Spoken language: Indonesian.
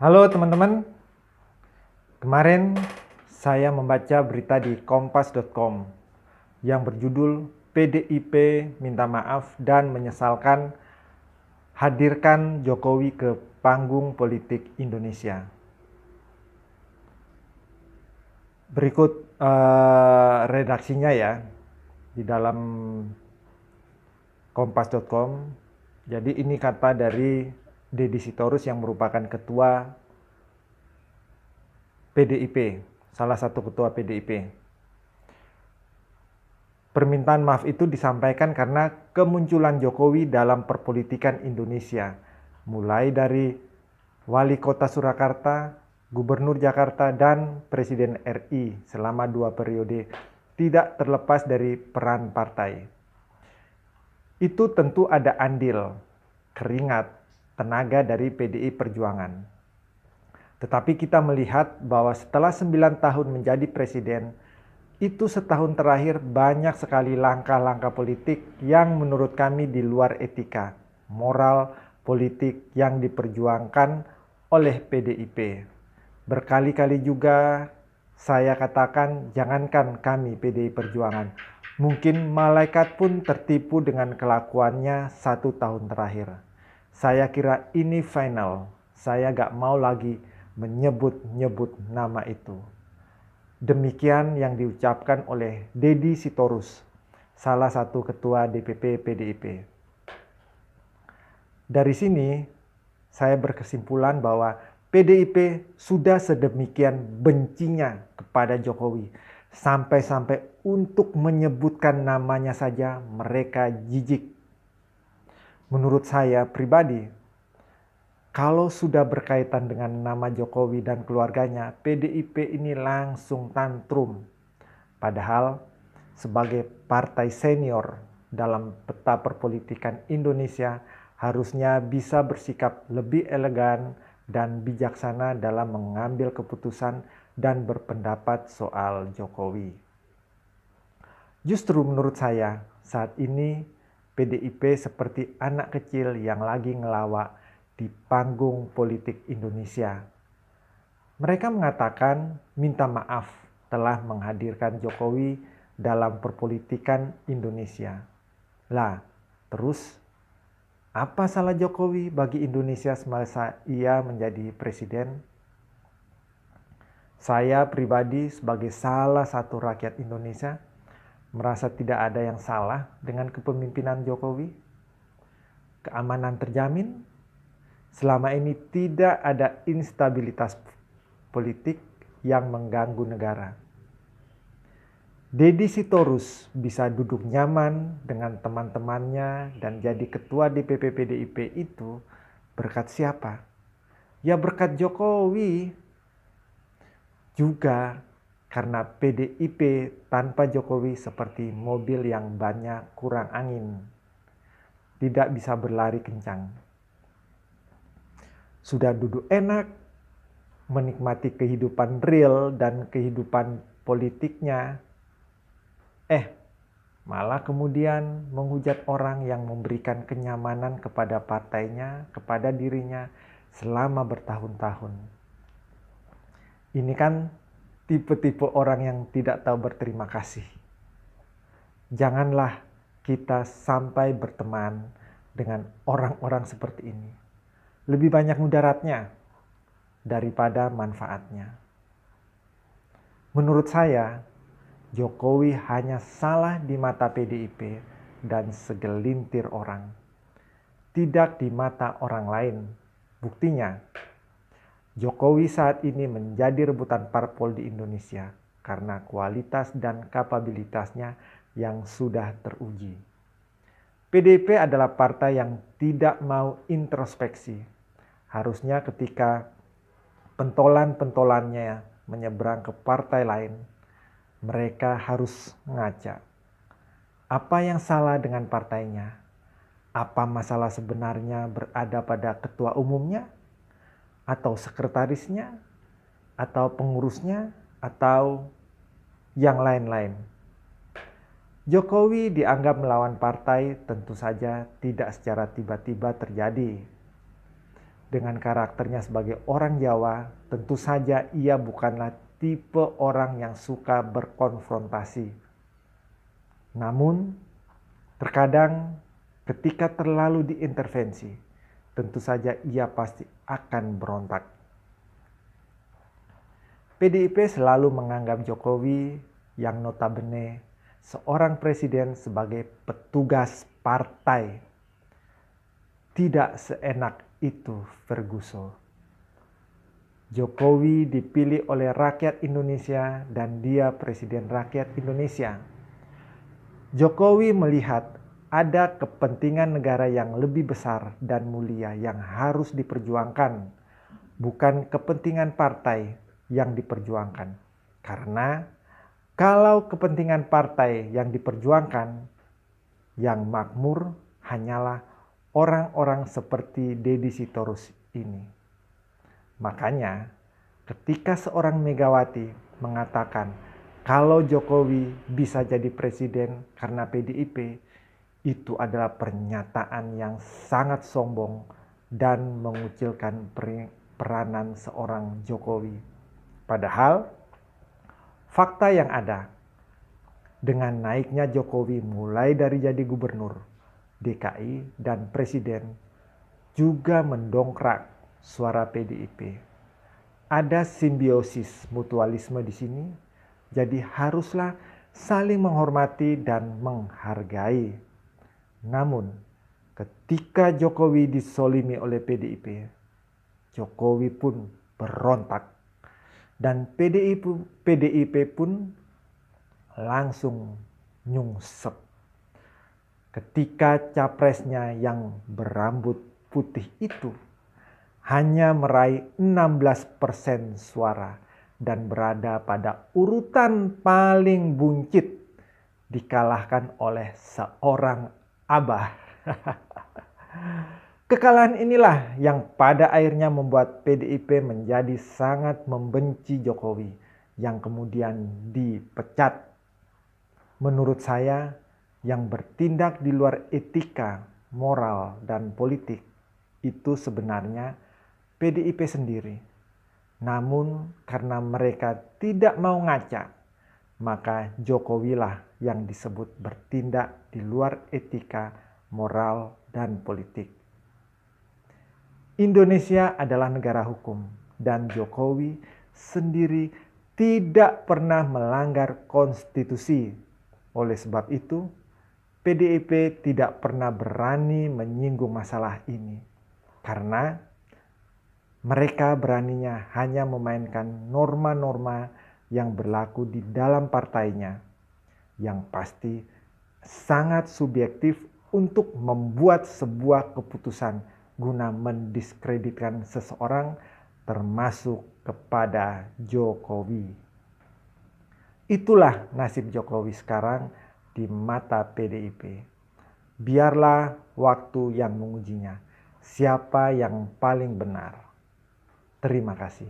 Halo teman-teman, kemarin saya membaca berita di kompas.com yang berjudul PDIP minta maaf dan menyesalkan hadirkan Jokowi ke panggung politik Indonesia. Berikut redaksinya ya di dalam kompas.com. Jadi ini kata dari Deddy Sitorus yang merupakan ketua PDIP, salah satu ketua PDIP. Permintaan maaf itu disampaikan karena kemunculan Jokowi dalam perpolitikan Indonesia, mulai dari Wali Kota Surakarta, Gubernur Jakarta, dan Presiden RI selama 2 periode, tidak terlepas dari peran partai. Itu tentu ada andil, keringat, tenaga dari PDI Perjuangan. Tetapi kita melihat bahwa setelah 9 tahun menjadi presiden, itu setahun terakhir banyak sekali langkah-langkah politik yang menurut kami di luar etika, moral, politik yang diperjuangkan oleh PDIP. Berkali-kali juga saya katakan jangankan kami PDI Perjuangan, mungkin malaikat pun tertipu dengan kelakuannya 1 tahun terakhir. Saya kira ini final, saya gak mau lagi menyebut-nyebut nama itu. Demikian yang diucapkan oleh Deddy Sitorus, salah satu ketua DPP PDIP. Dari sini, saya berkesimpulan bahwa PDIP sudah sedemikian bencinya kepada Jokowi, sampai-sampai untuk menyebutkan namanya saja mereka jijik. Menurut saya pribadi, kalau sudah berkaitan dengan nama Jokowi dan keluarganya, PDIP ini langsung tantrum. Padahal sebagai partai senior dalam peta perpolitikan Indonesia harusnya bisa bersikap lebih elegan dan bijaksana dalam mengambil keputusan dan berpendapat soal Jokowi. Justru menurut saya saat ini PDIP seperti anak kecil yang lagi ngelawak di panggung politik Indonesia. Mereka mengatakan minta maaf telah menghadirkan Jokowi dalam perpolitikan Indonesia. Lah, terus apa salah Jokowi bagi Indonesia semasa ia menjadi presiden? Saya pribadi sebagai salah satu rakyat Indonesia merasa tidak ada yang salah dengan kepemimpinan Jokowi. Keamanan terjamin. Selama ini tidak ada instabilitas politik yang mengganggu negara. Deddy Sitorus bisa duduk nyaman dengan teman-temannya dan jadi ketua DPP PDIP itu berkat siapa? Ya berkat Jokowi. Juga karena PDIP tanpa Jokowi seperti mobil yang bannya kurang angin. Tidak bisa berlari kencang. Sudah duduk enak, menikmati kehidupan real dan kehidupan politiknya. Malah kemudian menghujat orang yang memberikan kenyamanan kepada partainya, kepada dirinya selama bertahun-tahun. Ini kan tipe-tipe orang yang tidak tahu berterima kasih. Janganlah kita sampai berteman dengan orang-orang seperti ini. Lebih banyak mudaratnya daripada manfaatnya. Menurut saya, Jokowi hanya salah di mata PDIP dan segelintir orang. Tidak di mata orang lain. Buktinya, Jokowi saat ini menjadi rebutan parpol di Indonesia karena kualitas dan kapabilitasnya yang sudah teruji. PDIP adalah partai yang tidak mau introspeksi. Harusnya ketika pentolan-pentolannya menyeberang ke partai lain, mereka harus ngaca. Apa yang salah dengan partainya? Apa masalah sebenarnya berada pada ketua umumnya? Atau sekretarisnya? Atau pengurusnya? Atau yang lain-lain? Jokowi dianggap melawan partai tentu saja tidak secara tiba-tiba terjadi. Dengan karakternya sebagai orang Jawa, tentu saja ia bukanlah tipe orang yang suka berkonfrontasi. Namun, terkadang ketika terlalu diintervensi, tentu saja ia pasti akan berontak. PDIP selalu menganggap Jokowi yang notabene seorang presiden sebagai petugas partai. Tidak seenak itu Ferguson. Jokowi dipilih oleh rakyat Indonesia dan dia presiden rakyat Indonesia. Jokowi melihat ada kepentingan negara yang lebih besar dan mulia yang harus diperjuangkan, bukan kepentingan partai yang diperjuangkan. Karena kalau kepentingan partai yang diperjuangkan, yang makmur hanyalah orang-orang seperti Deddy Sitorus ini. Makanya ketika seorang Megawati mengatakan kalau Jokowi bisa jadi presiden karena PDIP, itu adalah pernyataan yang sangat sombong dan mengucilkan peranan seorang Jokowi. Padahal fakta yang ada, dengan naiknya Jokowi mulai dari jadi gubernur DKI dan presiden juga mendongkrak suara PDIP. Ada simbiosis mutualisme di sini, jadi haruslah saling menghormati dan menghargai. Namun, ketika Jokowi disolimi oleh PDIP, Jokowi pun berontak. Dan PDIP pun langsung nyungsep. Ketika capresnya yang berambut putih itu hanya meraih 16% suara dan berada pada urutan paling buncit, dikalahkan oleh seorang abah. Kekalahan inilah yang pada akhirnya membuat PDIP menjadi sangat membenci Jokowi yang kemudian dipecat. Menurut saya, yang bertindak di luar etika, moral, dan politik itu sebenarnya PDIP sendiri. Namun karena mereka tidak mau ngaca, maka Jokowilah yang disebut bertindak di luar etika, moral, dan politik. Indonesia adalah negara hukum dan Jokowi sendiri tidak pernah melanggar konstitusi. Oleh sebab itu, PDIP tidak pernah berani menyinggung masalah ini karena mereka beraninya hanya memainkan norma-norma yang berlaku di dalam partainya, yang pasti sangat subjektif untuk membuat sebuah keputusan guna mendiskreditkan seseorang termasuk kepada Jokowi. Itulah nasib Jokowi sekarang di mata PDIP. Biarlah waktu yang mengujinya. Siapa yang paling benar? Terima kasih.